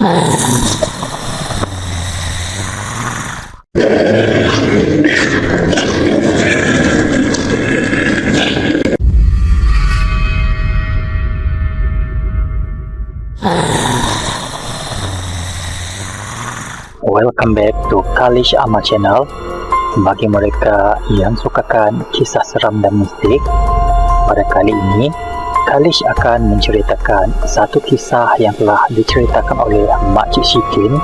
Welcome back to Kalish Amal Channel. Bagi mereka yang sukakan kisah seram dan mistik, pada kali ini Kalish akan menceritakan satu kisah yang telah diceritakan oleh Makcik Shikin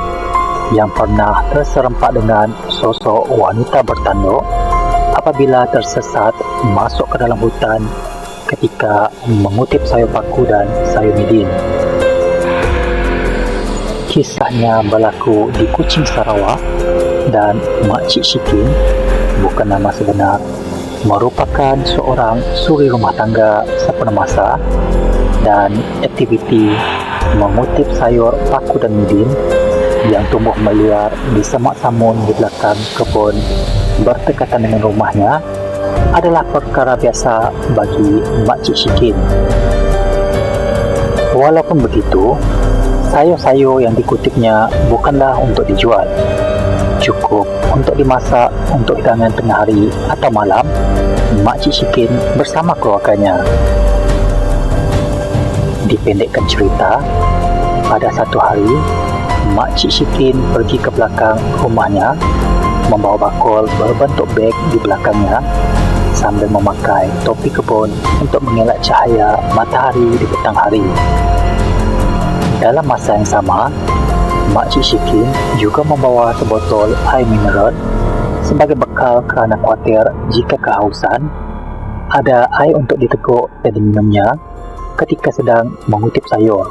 yang pernah terserempak dengan sosok wanita bertanduk apabila tersesat masuk ke dalam hutan ketika mengutip sayur paku dan sayur midin. Kisahnya berlaku di Kuching, Sarawak, dan Makcik Shikin, bukan nama sebenar, merupakan seorang suri rumah tangga sempurna masa, dan aktiviti mengutip sayur paku dan midin yang tumbuh meliar di semak samun di belakang kebun berdekatan dengan rumahnya adalah perkara biasa bagi Makcik Shikin. Walaupun begitu, sayur-sayur yang dikutipnya bukanlah untuk dijual, cukup untuk dimasak untuk hidangan tengah hari atau malam Makcik Shikin bersama keluarganya. Dipendekkan cerita, pada satu hari Makcik Shikin pergi ke belakang rumahnya membawa bakul berbentuk beg di belakangnya sambil memakai topi kebun untuk mengelak cahaya matahari di petang hari. Dalam masa yang sama, Makcik Shikin juga membawa sebotol air mineral sebagai bekal kerana khawatir jika kehausan, ada air untuk diteguk dan diminumnya ketika sedang mengutip sayur.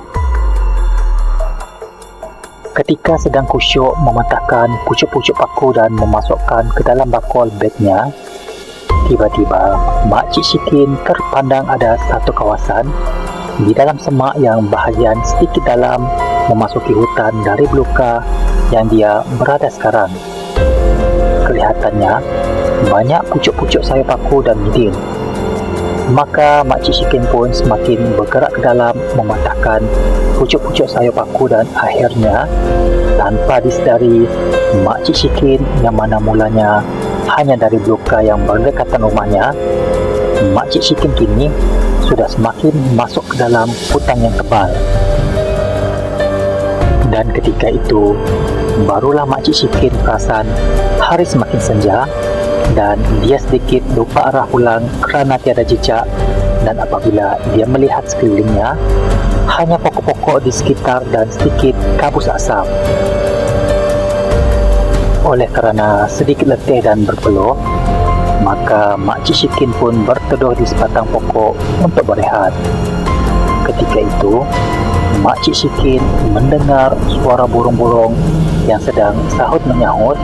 Ketika sedang kusyuk mematahkan pucuk-pucuk paku dan memasukkan ke dalam bakul begnya, tiba-tiba Makcik Shikin terpandang ada satu kawasan di dalam semak yang bahagian sedikit dalam memasuki hutan dari beluka yang dia berada sekarang. Kelihatannya banyak pucuk-pucuk sayur paku dan midin. Maka Makcik Shikin pun semakin bergerak ke dalam mematahkan pucuk-pucuk sayur paku dan akhirnya tanpa disedari Makcik Shikin yang mana mulanya hanya dari beluka yang berdekatan rumahnya, Makcik Shikin kini sudah semakin masuk ke dalam hutan yang tebal. Dan ketika itu, barulah Makcik Shikin perasan hari semakin senja dan dia sedikit lupa arah pulang kerana tiada jejak, dan apabila dia melihat sekelilingnya, hanya pokok-pokok di sekitar dan sedikit kabus asap. Oleh kerana sedikit letih dan berpeluh, maka Makcik Shikin pun berteduh di sebatang pokok untuk berehat. Ketika itu, Makcik Shikin mendengar suara burung-burung yang sedang sahut menyahut,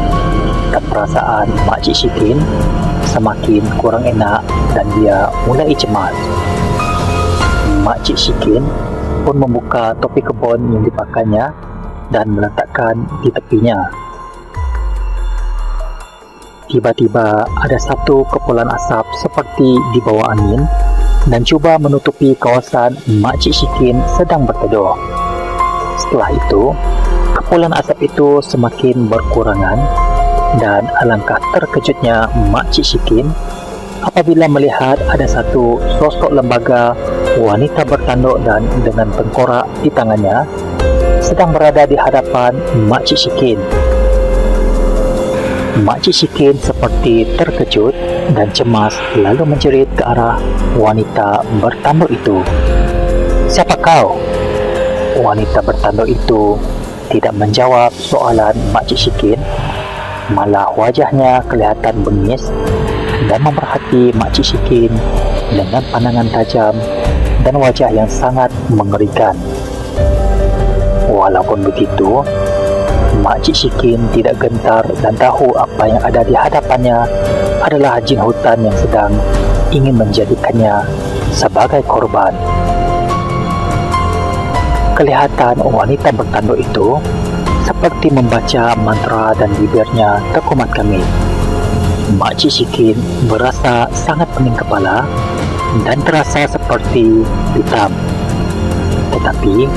dan perasaan Makcik Shikin semakin kurang enak dan dia mulai cemas. Makcik Shikin pun membuka topi kebun yang dipakainya dan meletakkan di tepinya. Tiba-tiba ada satu kepulan asap seperti di bawah angin dan cuba menutupi kawasan Makcik Shikin sedang berteduh. Setelah itu, kepulan asap itu semakin berkurangan dan alangkah terkejutnya Makcik Shikin apabila melihat ada satu sosok lembaga wanita bertanduk dan dengan tengkorak di tangannya sedang berada di hadapan Makcik Shikin. Makcik Shikin seperti terkejut dan cemas lalu menjerit ke arah wanita bertanduk itu. "Siapa kau?" Wanita bertanduk itu tidak menjawab soalan Makcik Shikin, malah wajahnya kelihatan bengis dan memerhati Makcik Shikin dengan pandangan tajam dan wajah yang sangat mengerikan. Walaupun begitu, Makcik Shikin tidak gentar dan tahu apa yang ada di hadapannya adalah jin hutan yang sedang ingin menjadikannya sebagai korban. Kelihatan wanita bertanduk itu seperti membaca mantra dan bibirnya terkumat kemih. Makcik Shikin berasa sangat pening kepala dan terasa seperti hitam. Tetapi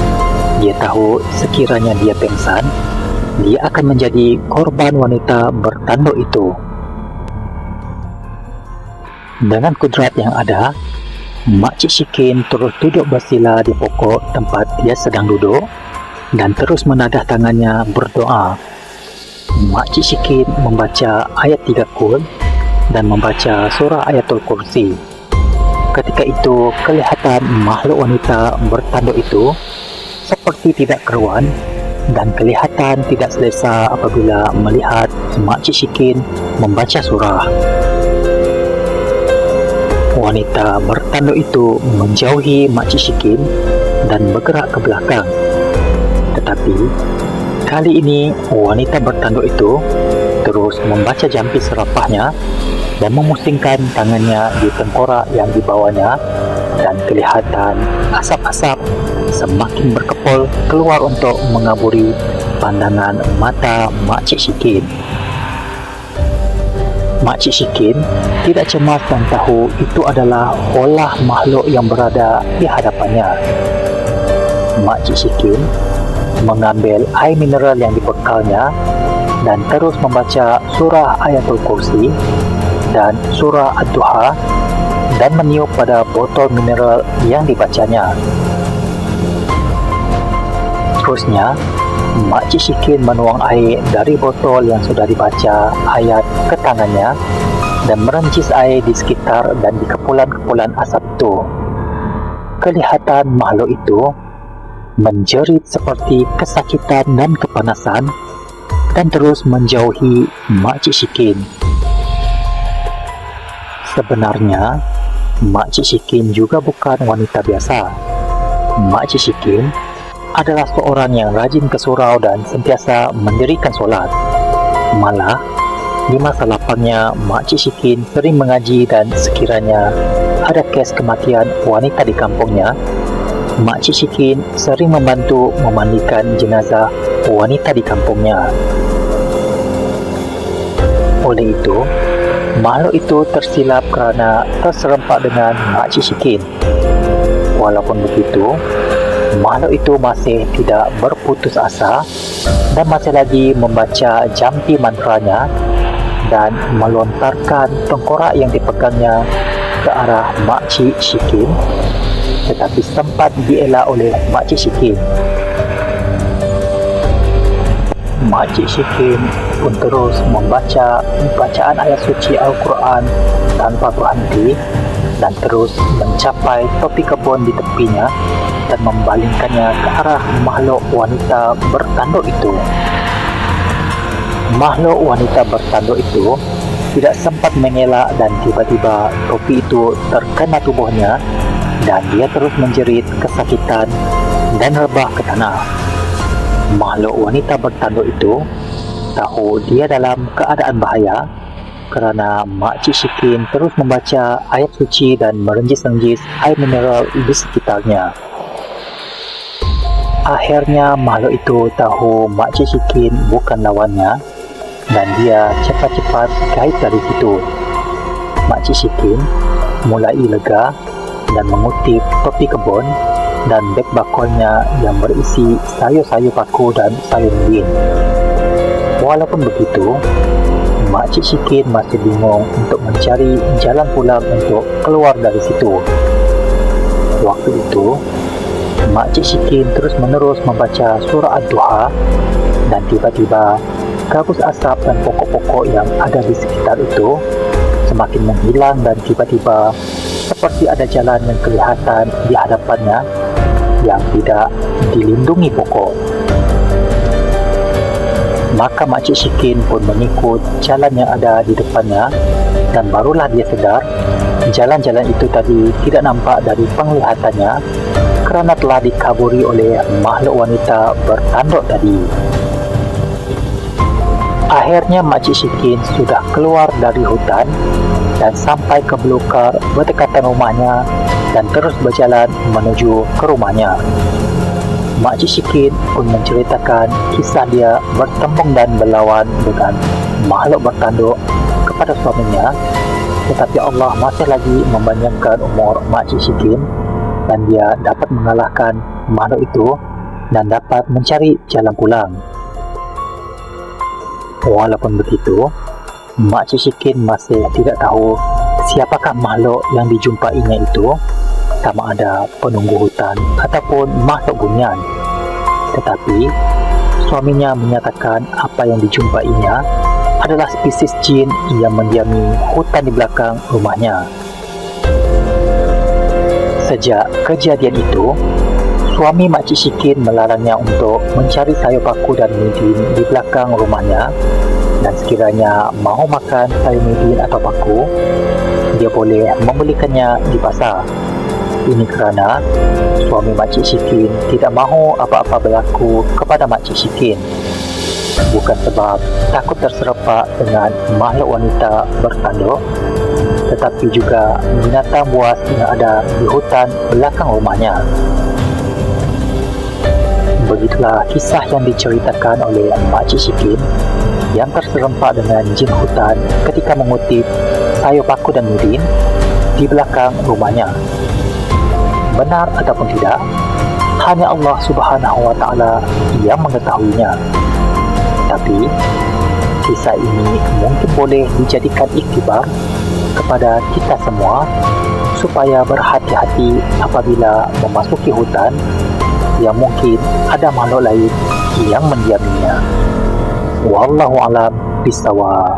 Dia tahu sekiranya dia pengsan, dia akan menjadi korban wanita bertanduk itu. Dengan kudrat yang ada, Makcik Shikin terus duduk bersila di pokok tempat dia sedang duduk dan terus menadah tangannya berdoa. Makcik Shikin membaca ayat 3 Qul dan membaca surah Ayatul Kursi. Ketika itu, kelihatan makhluk wanita bertanduk itu seperti tidak keruan dan kelihatan tidak selesa apabila melihat Makcik Shikin membaca surah. Wanita bertanduk itu menjauhi Makcik Shikin dan bergerak ke belakang. Tetapi kali ini wanita bertanduk itu terus membaca jampi serapahnya dan memusingkan tangannya di tengkorak yang dibawanya, dan kelihatan asap-asap semakin berkepul keluar untuk mengaburi pandangan mata Makcik Shikin. Makcik Shikin tidak cemas dan tahu itu adalah olah makhluk yang berada di hadapannya. Makcik Shikin mengambil air mineral yang dibekalnya dan terus membaca surah Ayatul Kursi dan surah Ad-Duha dan meniup pada botol mineral yang dibacanya. Terusnya, Makcik Shikin menuang air dari botol yang sudah dibaca ayat ke tangannya dan merencis air di sekitar dan di kepulan-kepulan asap itu. Kelihatan makhluk itu menjerit seperti kesakitan dan kepanasan dan terus menjauhi Makcik Shikin. Sebenarnya, Makcik Shikin juga bukan wanita biasa. Makcik Shikin adalah seorang yang rajin ke surau dan sentiasa mendirikan solat. Malah, di masa lapangnya, Makcik Shikin sering mengaji dan sekiranya ada kes kematian wanita di kampungnya, Makcik Shikin sering membantu memandikan jenazah wanita di kampungnya. Oleh itu, makhluk itu tersilap kerana terserempak dengan Makcik Shikin. Walaupun begitu, makhluk itu masih tidak berputus asa dan masih lagi membaca jampi mantranya dan melontarkan tengkorak yang dipegangnya ke arah Makcik Shikin, tetapi sempat dielak oleh Makcik Shikin. Makcik Shikin pun terus membaca bacaan ayat suci Al-Quran tanpa berhenti dan terus mencapai topi kebun di tepinya dan membalingkannya ke arah makhluk wanita bertanduk itu. Makhluk wanita bertanduk itu tidak sempat mengelak dan tiba-tiba topi itu terkena tubuhnya dan dia terus menjerit kesakitan dan rebah ke tanah. Makhluk wanita bertanduk itu tahu dia dalam keadaan bahaya kerana Makcik Shikin terus membaca ayat suci dan merenjis-renjis air mineral di sekitarnya. Akhirnya makhluk itu tahu Makcik Shikin bukan lawannya dan dia cepat-cepat gaib dari situ. Makcik Shikin mulai lega dan mengutip topi kebun dan beg bakolnya yang berisi sayur-sayur paku dan sayur lilin. Walaupun begitu, Makcik Shikin masih bingung untuk mencari jalan pulang untuk keluar dari situ. Waktu itu, Makcik Shikin terus-menerus membaca surah Ad-Duha dan tiba-tiba kabus asap dan pokok-pokok yang ada di sekitar itu semakin menghilang dan tiba-tiba seperti ada jalan yang kelihatan di hadapannya yang tidak dilindungi pokok. Maka Makcik Shikin pun mengikut jalan yang ada di depannya dan barulah dia sedar jalan-jalan itu tadi tidak nampak dari penglihatannya kerana telah dikaburi oleh makhluk wanita bertanduk tadi. Akhirnya Makcik Shikin sudah keluar dari hutan dan sampai ke belukar berdekatan rumahnya dan terus berjalan menuju ke rumahnya. Makcik Shikin pun menceritakan kisah dia bertembung dan berlawan dengan makhluk bertanduk kepada suaminya, tetapi Allah masih lagi memanjangkan umur Makcik Shikin dan dia dapat mengalahkan makhluk itu dan dapat mencari jalan pulang. Walaupun begitu, Makcik Shikin masih tidak tahu siapakah makhluk yang dijumpainya itu, sama ada penunggu hutan ataupun makhluk bunian. Tetapi, suaminya menyatakan apa yang dijumpainya adalah spesies jin yang mendiami hutan di belakang rumahnya. Sejak kejadian itu, suami Makcik Shikin melarangnya untuk mencari sayur paku dan midin di belakang rumahnya, dan sekiranya mahu makan sayur midin atau paku, dia boleh membelikannya di pasar. Ini kerana suami Makcik Shikin tidak mahu apa-apa berlaku kepada Makcik Shikin. Bukan sebab takut terserempak dengan makhluk wanita bertanduk, tetapi juga binatang buas yang ada di hutan belakang rumahnya. Begitulah kisah yang diceritakan oleh Makcik Shikin yang terserempak dengan jin hutan ketika mengutip sayur paku dan midin di belakang rumahnya. Benar ataupun tidak, hanya Allah Subhanahu wa Ta'ala yang mengetahuinya. Tapi, kisah ini mungkin boleh dijadikan iktibar kepada kita semua supaya berhati-hati apabila memasuki hutan yang mungkin ada makhluk lain yang mendiaminya. Wallahu a'lam bishawab.